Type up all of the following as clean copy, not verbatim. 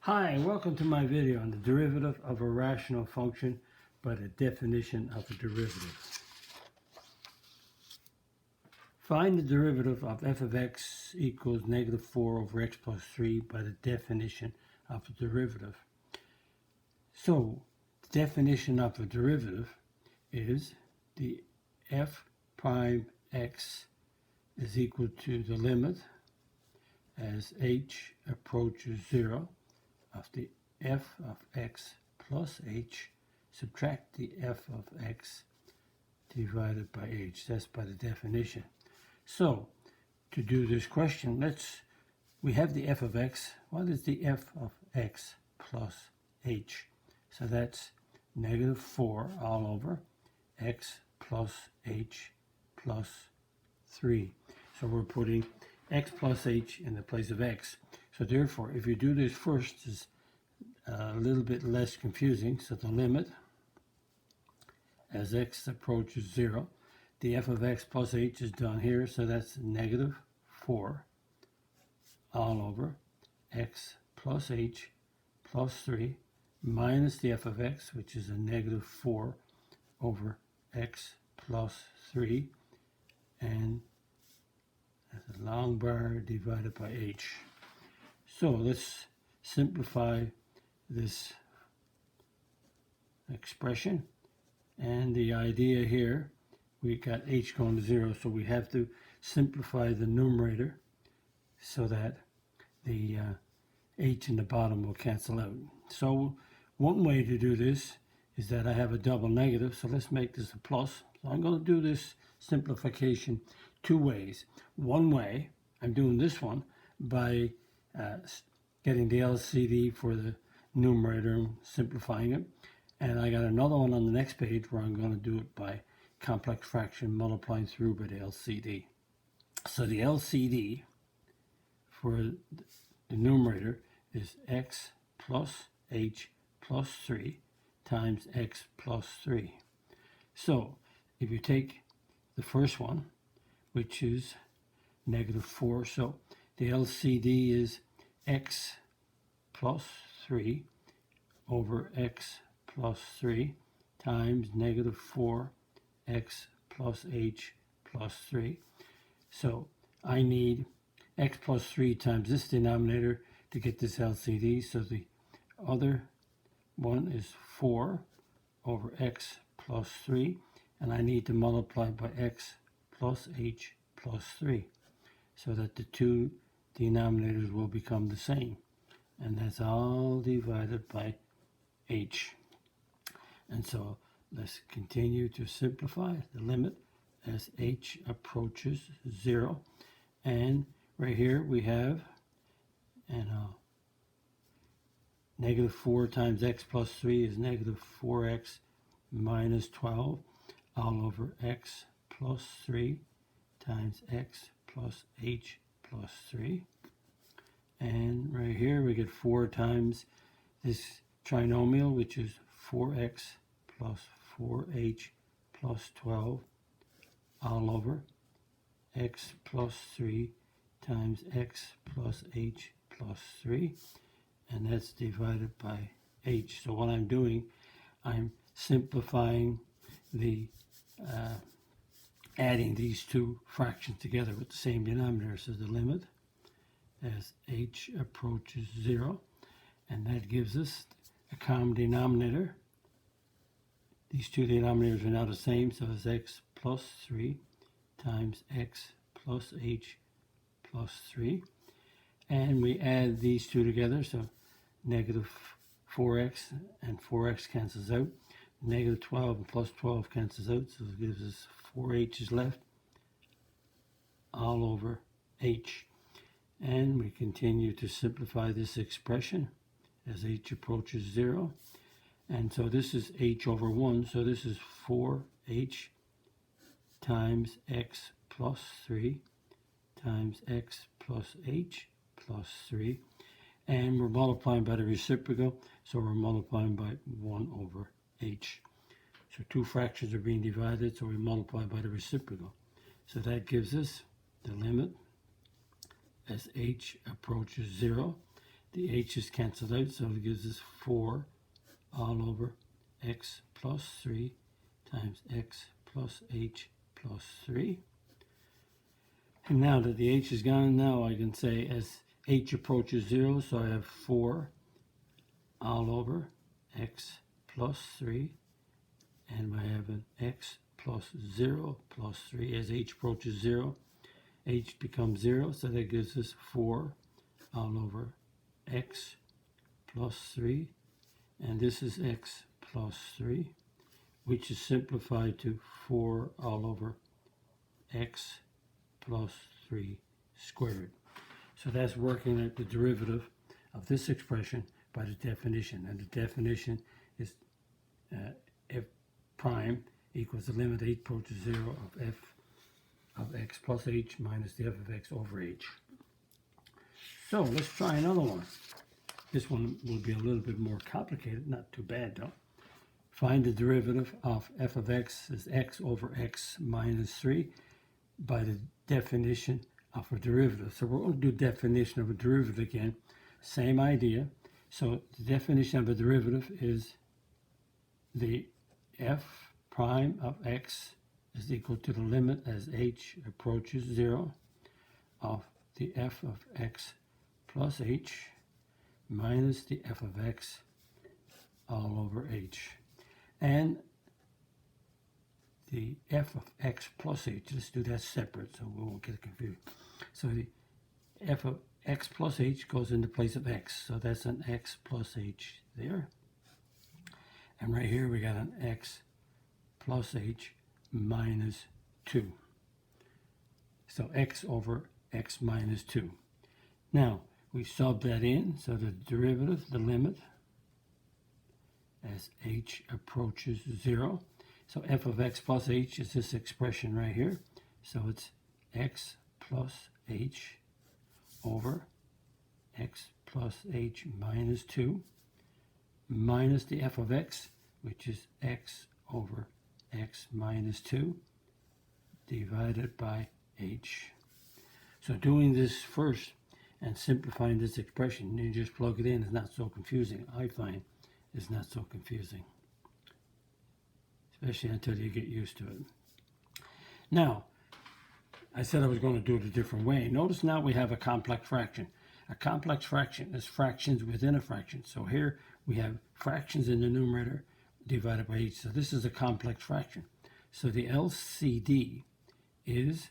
Hi, and welcome to my video on the derivative of a rational function by the definition of a derivative. Find the derivative of f of x equals negative 4 over x plus 3 by the definition of a derivative. So, the definition of a derivative is the f prime x is equal to the limit as h approaches 0 of the f of x plus h, subtract the f of x divided by h. That's by the definition. So, to do this question, we have the f of x. What is the f of x plus h? So that's negative 4 all over x plus h plus 3. So we're putting x plus h in the place of x. So therefore, if you do this first, it's a little bit less confusing. So the limit as x approaches 0, the f of x plus h is down here, so that's negative 4 all over x plus h plus 3 minus the f of x, which is a negative 4 over x plus 3, and that's a long bar divided by h. So let's simplify this expression. And the idea here, we got h going to 0, so we have to simplify the numerator so that the h in the bottom will cancel out. So one way to do this is that I have a double negative, so let's make this a plus. So I'm going to do this simplification two ways. One way, I'm doing this one by getting the LCD for the numerator and simplifying it. And I got another one on the next page where I'm going to do it by complex fraction multiplying through by the LCD. So the LCD for the numerator is x plus h plus 3 times x plus 3. So if you take the first one, which is negative 4, so the LCD is x plus 3 over x plus 3 times negative 4 x plus h plus 3. So I need x plus 3 times this denominator to get this LCD. So the other one is 4 over x plus 3. And I need to multiply by x plus h plus 3 so that the two denominators will become the same. And that's all divided by h. And so let's continue to simplify the limit as h approaches 0. And right here we have negative 4 times x plus 3 is negative 4x minus 12 all over x plus 3 times x plus h plus 3. And right here we get 4 times this trinomial, which is 4x plus 4h plus 12 all over x plus 3 times x plus h plus 3, and that's divided by h. So what I'm doing, I'm simplifying the adding these two fractions together with the same denominator. So the limit as h approaches 0, and that gives us a common denominator. These two denominators are now the same, so it's x plus 3 times x plus h plus 3. And we add these two together, so negative 4x and 4x cancels out. Negative 12 and plus 12 cancels out, so it gives us 4h's left all over h. And we continue to simplify this expression as h approaches 0. And so this is h over 1, so this is 4h times x plus 3 times x plus h plus 3. And we're multiplying by the reciprocal, so we're multiplying by 1 over h. So two fractions are being divided, so we multiply by the reciprocal. So that gives us the limit as h approaches 0, the h is cancelled out, so it gives us 4 all over x plus 3 times x plus h plus 3. And now that the h is gone, now I can say as h approaches 0, so I have 4 all over x plus 3, and I have an x plus 0 plus 3. As h approaches 0, h becomes 0, so that gives us 4 all over x plus 3, and this is x plus 3, which is simplified to 4 all over x plus 3 squared. So that's working out the derivative of this expression by the definition, and the definition is f prime equals the limit h approaches 0 of f of x plus h minus the f of x over h. So let's try another one. This one will be a little bit more complicated, not too bad though. Find the derivative of f of x as x over x minus 3 by the definition of a derivative. So we're going to do definition of a derivative again. Same idea. So the definition of a derivative is the f prime of x is equal to the limit as h approaches 0 of the f of x plus h minus the f of x all over h. And the f of x plus h, let's do that separate so we won't get confused. So the f of x plus h goes in the place of x, so that's an x plus h there. And right here we got an x plus h minus 2. So x over x minus 2. Now we sub that in, so the derivative, the limit, as h approaches 0. So f of x plus h is this expression right here. So it's x plus h over x plus h minus 2 minus the f of x, which is x over x minus 2 divided by h. So doing this first and simplifying this expression, you just plug it in, it's not so confusing. I find it's not so confusing, especially until you get used to it. Now, I said I was going to do it a different way. Notice now we have a complex fraction. A complex fraction is fractions within a fraction. So here we have fractions in the numerator divided by h. So this is a complex fraction. So the LCD is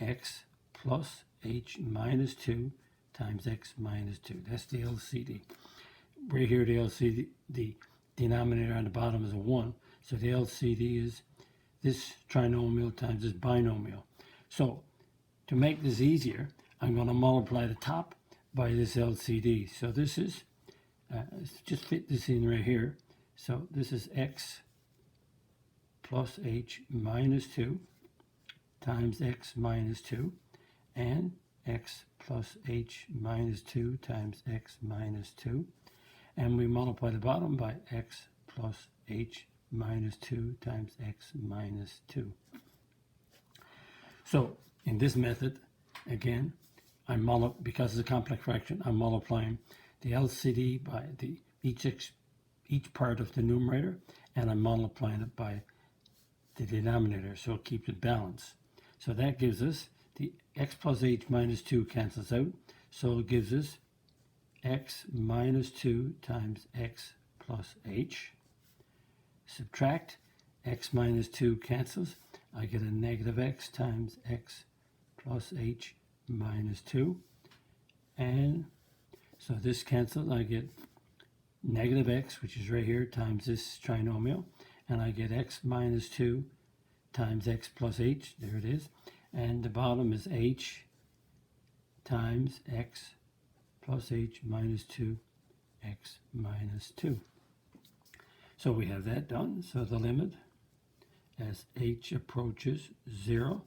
x plus h minus 2 times x minus 2. That's the LCD. Right here, the LCD, the denominator on the bottom is a 1. So the LCD is this trinomial times this binomial. So to make this easier, I'm going to multiply the top by this LCD. So this is, let's just fit this in right here. So this is x plus h minus 2 times x minus 2, and x plus h minus 2 times x minus 2. And we multiply the bottom by x plus h minus 2 times x minus 2. So in this method, again, because it's a complex fraction, I'm multiplying the LCD by each part of the numerator, and I'm multiplying it by the denominator, so it keeps it balanced. So that gives us the x plus h minus 2 cancels out, so it gives us x minus 2 times x plus h. Subtract x minus 2 cancels. I get a negative x times x plus h minus 2. And so this cancels. I get negative x, which is right here, times this trinomial. And I get x minus 2 times x plus h. There it is. And the bottom is h times x plus h minus 2, x minus 2. So we have that done. So the limit as h approaches 0.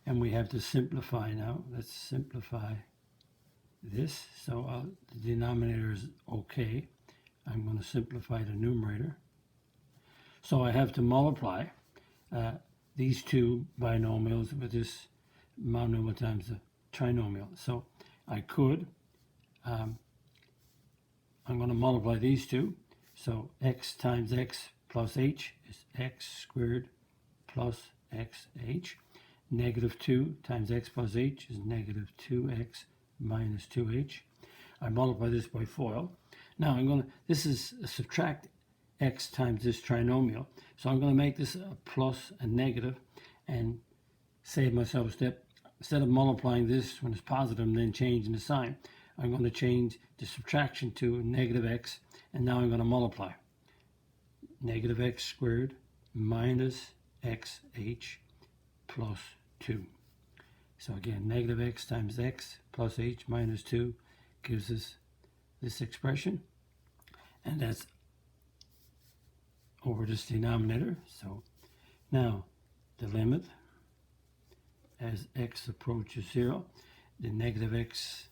And we have to simplify now. Let's simplify this. So the denominator is okay. I'm going to simplify the numerator. So I have to multiply these two binomials with this monomial times the trinomial. So I could I'm going to multiply these two. So x times x plus h is x squared plus xh. Negative 2 times x plus h is negative 2x minus 2h. I multiply this by FOIL. Now this is a subtract x times this trinomial. So I'm going to make this a plus and negative and save myself a step. Instead of multiplying this when it's positive and then changing the sign, I'm going to change the subtraction to negative x, and now I'm going to multiply. Negative x squared minus xh plus 2. So again, negative x times x plus h minus 2 gives us this expression, and that's over this denominator. So now the limit as x approaches 0, the negative x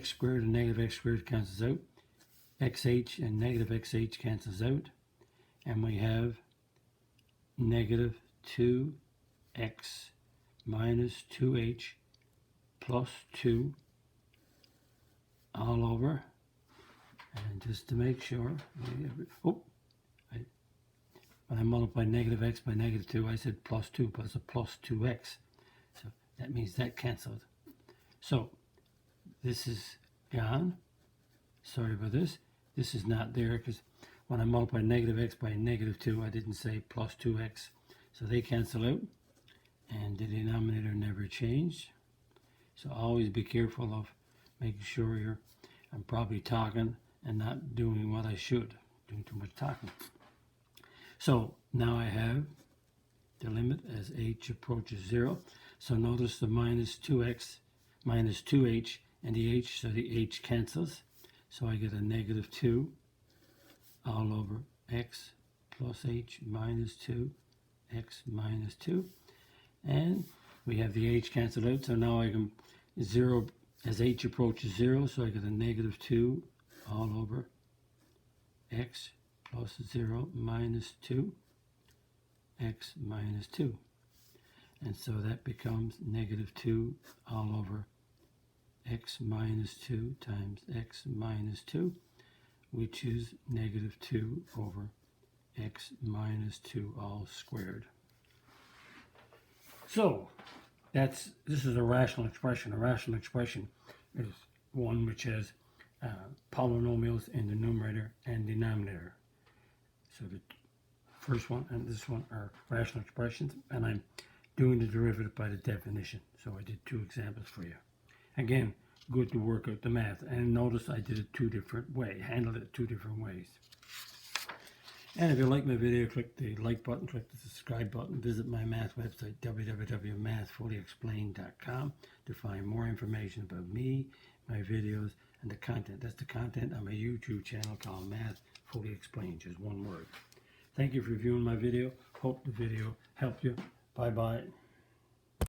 squared and negative x squared cancels out, xh and negative xh cancels out, and we have negative 2x minus 2h plus 2 all over. And just to make sure, when I multiply negative x by negative 2, I said plus 2, but it's a plus 2x. So that means that canceled. So this is gone. Sorry about this. This is not there because when I multiply negative x by negative 2, I didn't say plus 2x. So they cancel out, and the denominator never changed. So always be careful of making sure I'm probably talking and not doing what I should, doing too much talking. So now I have the limit as h approaches 0. So notice the minus 2x minus 2h and the h, so the h cancels. So I get a negative 2 all over x plus h minus 2, x minus 2. And we have the h canceled out, so now I can 0 as h approaches 0, so I get a negative 2 all over x plus 0 minus 2, x minus 2. And so that becomes negative 2 all over x minus 2 times x minus 2, which is negative 2 over x minus 2 all squared. So this is a rational expression. A rational expression is one which has polynomials in the numerator and denominator. So the first one and this one are rational expressions, and I'm doing the derivative by the definition. So I did 2 examples for you. Again, good to work out the math. And notice I did it 2 different ways, handled it 2 different ways. And if you like my video, click the like button, click the subscribe button, visit my math website, www.mathfullyexplained.com, to find more information about me, my videos, and the content. That's the content on my YouTube channel called Math Fully Explained, just one word. Thank you for viewing my video. Hope the video helped you. Bye-bye.